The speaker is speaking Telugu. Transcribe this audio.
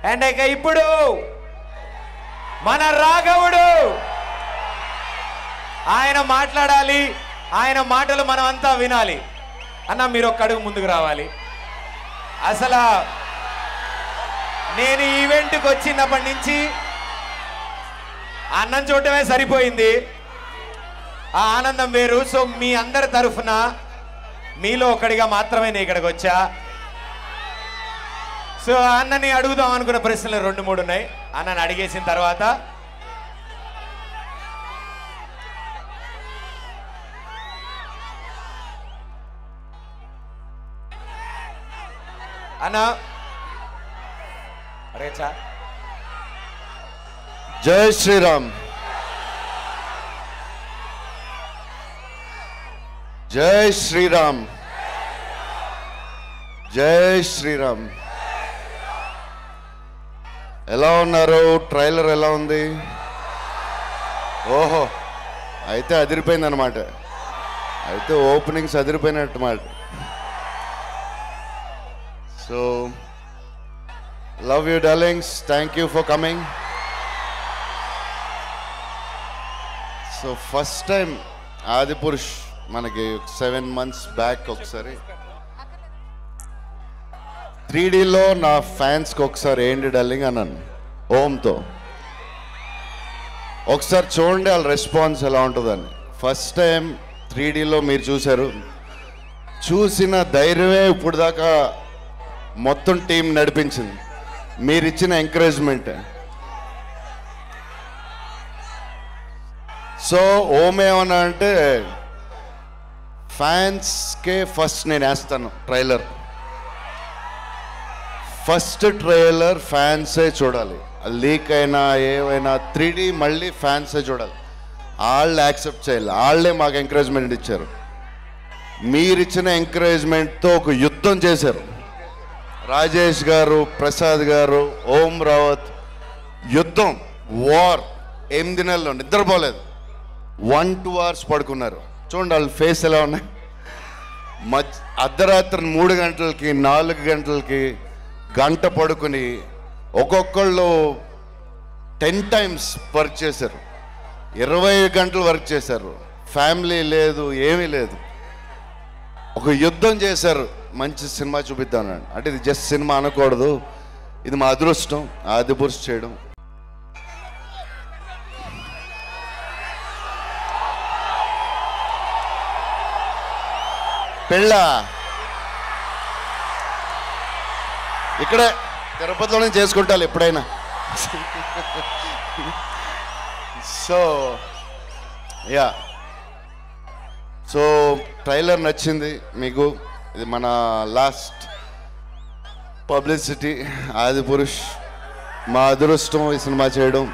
అండ్ ఇక ఇప్పుడు మన రాఘవుడు ఆయన మాట్లాడాలి, ఆయన మాటలు మనం అంతా వినాలి. అన్న మీరు ఒక్క అడుగు ముందుకు రావాలి. అసలు నేను ఈవెంట్కి వచ్చినప్పటి నుంచి అన్నం చూడటమే సరిపోయింది. ఆ ఆనందం వేరు. సో మీ అందరి తరఫున మీలో ఒకడిగా మాత్రమే నేను ఇక్కడికి వచ్చా. సో అన్నని అడుగుదాం అనుకున్న ప్రశ్నలు 2-3 ఉన్నాయి. అన్నని అడిగేసిన తర్వాత అన్న అరేచా జై శ్రీరామ్, జై శ్రీరామ్, జై శ్రీరామ్. ఎలా ఉన్నారు? ట్రైలర్ ఎలా ఉంది? ఓహో, అయితే అదిరిపోయింది అనమాట. అయితే ఓపెనింగ్స్ అదిరిపోయినట్టు మాట. So love you darlings, thank you for coming. So first time Adipurush మనకి 7 months బ్యాక్ ఒకసారి 3Dలో నా ఫ్యాన్స్కి ఒకసారి ఏంటి డార్లింగ్ అన్నాను ఓంతో. ఒకసారి చూడండి వాళ్ళ రెస్పాన్స్ ఎలా ఉంటుందని. ఫస్ట్ టైం 3Dలో మీరు చూశారు. చూసిన ధైర్యమే ఇప్పుడు దాకా మొత్తం టీం నడిపించింది. మీరు ఇచ్చిన ఎంకరేజ్మెంట్. సో ఓం ఏమన్నా అంటే ఫ్యాన్స్కే ఫస్ట్ నేను వేస్తాను ట్రైలర్. ఫస్ట్ ట్రైలర్ ఫ్యాన్సే చూడాలి. లీక్ అయినా ఏవైనా 3D మళ్ళీ ఫ్యాన్సే చూడాలి. వాళ్ళు యాక్సెప్ట్ చేయాలి. వాళ్ళే మాకు ఎంకరేజ్మెంట్ ఇచ్చారు. మీరిచ్చిన ఎంకరేజ్మెంట్తో ఒక యుద్ధం చేశారు. రాజేష్ గారు, ప్రసాద్ గారు, ఓం రావత్ యుద్ధం, వార్. 8 నెలల్లో నిద్రపోలేదు. 1-2 hours పడుకున్నారు. చూడండి వాళ్ళ ఫేస్ ఎలా ఉన్నాయి. అర్ధరాత్రి 3 గంటలకి 4 గంటలకి గంట పడుకుని ఒక్కొక్కళ్ళు 10 times వర్క్ చేశారు. 20 గంటలు వర్క్ చేశారు. ఫ్యామిలీ లేదు, ఏమీ లేదు. ఒక యుద్ధం చేశారు. మంచి సినిమా చూపిద్దాం అంటే ఇది జస్ట్ సినిమా అనకూడదు, ఇది మా అదృష్టం ఆదిపురుష్ చేయడం. పెళ్ళ ఇక్కడే తిరుపతిలోనే చేసుకుంటాను ఎప్పుడైనా. సో యా, సో ట్రైలర్ నచ్చింది మీకు. ఇది మన లాస్ట్ పబ్లిసిటీ. ఆదిపురుష్ మా అదృష్టం ఈ సినిమా చేయడం.